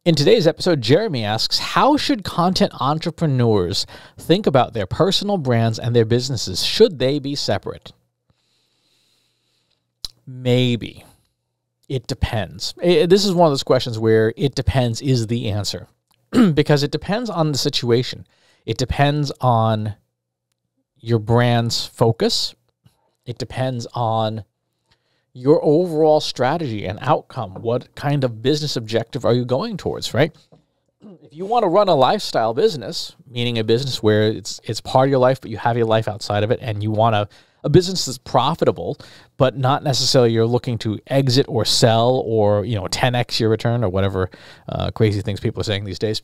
In today's episode, Jeremy asks, how should content entrepreneurs think about their personal brands and their businesses? Should they be separate? Maybe. It depends. This is one of those questions where it depends is the answer. Because it depends on the situation. It depends on your brand's focus. It depends on your overall strategy and outcome. What kind of business objective are you going towards, right? If you want to run a lifestyle business, meaning a business where it's part of your life, but you have your life outside of it, and you want a business that's profitable, but not necessarily you're looking to exit or sell or 10x your return or whatever crazy things people are saying these days,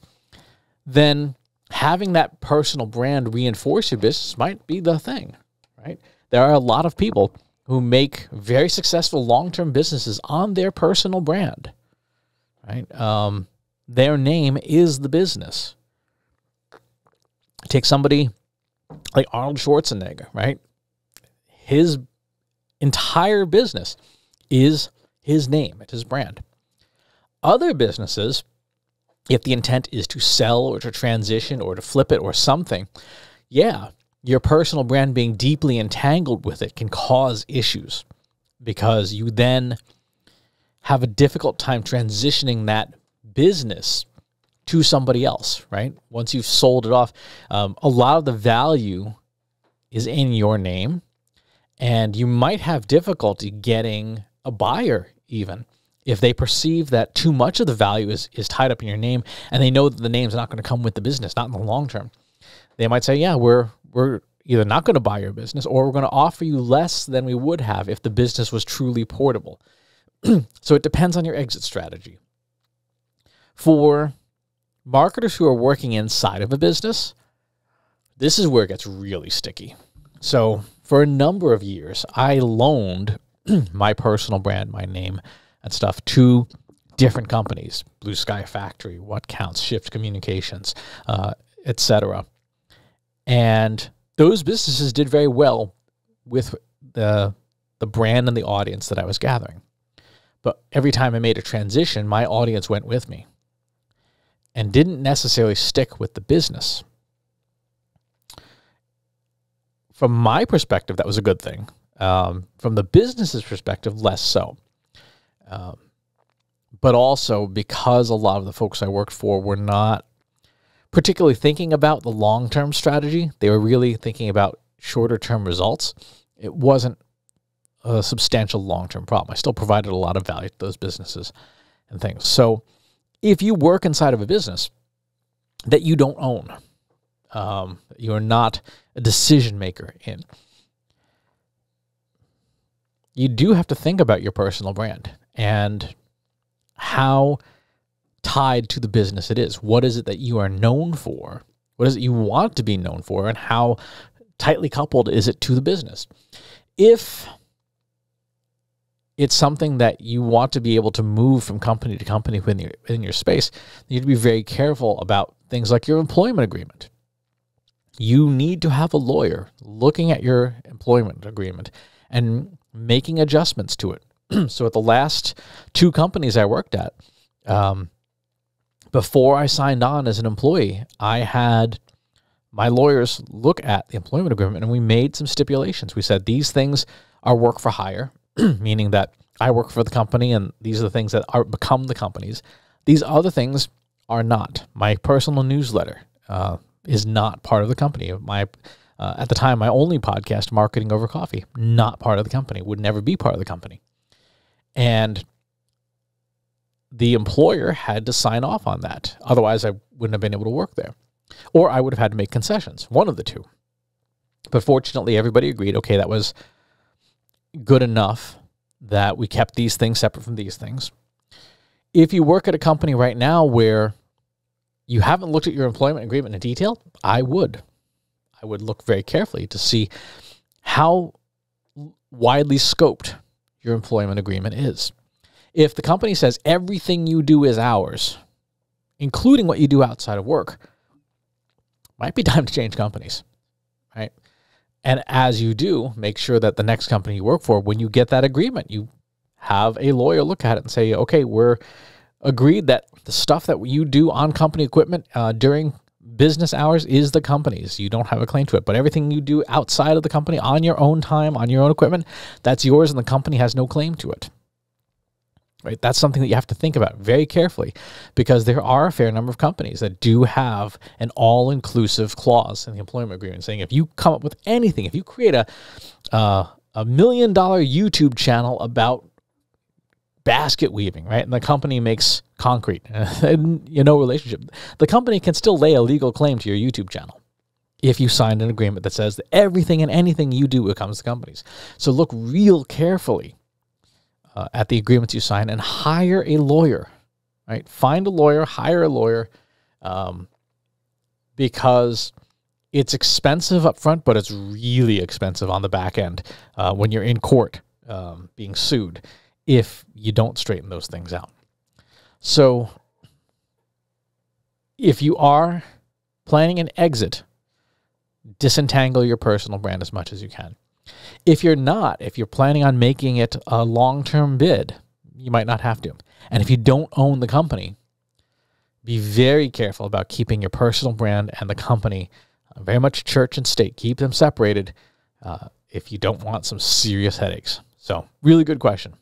then having that personal brand reinforce your business might be the thing, right? There are a lot of people who make very successful long-term businesses on their personal brand, right? Their name is the business. Take somebody like Arnold Schwarzenegger, right? His entire business is his name, it's his brand. Other businesses, if the intent is to sell or to transition or to flip it or something, yeah, your personal brand being deeply entangled with it can cause issues because you then have a difficult time transitioning that business to somebody else, right? Once you've sold it off, a lot of the value is in your name, and you might have difficulty getting a buyer even if they perceive that too much of the value is tied up in your name, and they know that the name's not going to come with the business, not in the long term. They might say, yeah, we're either not going to buy your business or we're going to offer you less than we would have if the business was truly portable. So it depends on your exit strategy. For marketers who are working inside of a business, this is where it gets really sticky. So for a number of years, I loaned my personal brand, my name and stuff to different companies, Blue Sky Factory, What Counts, Shift Communications, etc. And those businesses did very well with the brand and the audience that I was gathering. But every time I made a transition, my audience went with me and didn't necessarily stick with the business. From my perspective, that was a good thing. From the business's perspective, less so. But also because a lot of the folks I worked for were not particularly thinking about the long-term strategy. They were really thinking about shorter-term results. It wasn't a substantial long-term problem. I still provided a lot of value to those businesses and things. So if you work inside of a business that you don't own, you're not a decision maker in, you do have to think about your personal brand and how tied to the business it is. What is it that you are known for? What is it you want to be known for? And how tightly coupled is it to the business? If it's something that you want to be able to move from company to company within your space, you need to be very careful about things like your employment agreement. You need to have a lawyer looking at your employment agreement and making adjustments to it. So at the last two companies I worked at, before I signed on as an employee, I had my lawyers look at the employment agreement, and we made some stipulations. We said these things are work for hire, meaning that I work for the company, and these are the things that become the company's. These other things are not. My personal newsletter is not part of the company. At the time, my only podcast, Marketing Over Coffee, not part of the company, would never be part of the company. And the employer had to sign off on that. Otherwise, I wouldn't have been able to work there. Or I would have had to make concessions, one of the two. But fortunately, everybody agreed, okay, that was good enough that we kept these things separate from these things. If you work at a company right now where you haven't looked at your employment agreement in detail, I would look very carefully to see how widely scoped your employment agreement is. If the company says everything you do is ours, including what you do outside of work, might be time to change companies, right? And as you do, make sure that the next company you work for, when you get that agreement, you have a lawyer look at it and say, okay, we're agreed that the stuff that you do on company equipment during business hours is the company's. You don't have a claim to it. But everything you do outside of the company on your own time, on your own equipment, that's yours, and the company has no claim to it. Right? That's something that you have to think about very carefully, because there are a fair number of companies that do have an all-inclusive clause in the employment agreement saying if you come up with anything, if you create a $1 million YouTube channel about basket weaving, right, and the company makes concrete, and relationship, the company can still lay a legal claim to your YouTube channel if you signed an agreement that says that everything and anything you do becomes the company's. So look real carefully at the agreements you sign, and hire a lawyer, right? Find a lawyer, hire a lawyer, because it's expensive up front, but it's really expensive on the back end when you're in court being sued if you don't straighten those things out. So if you are planning an exit, disentangle your personal brand as much as you can. If you're not, if you're planning on making it a long-term bid, you might not have to. And if you don't own the company, be very careful about keeping your personal brand and the company very much church and state. Keep them separated if you don't want some serious headaches. So, really good question.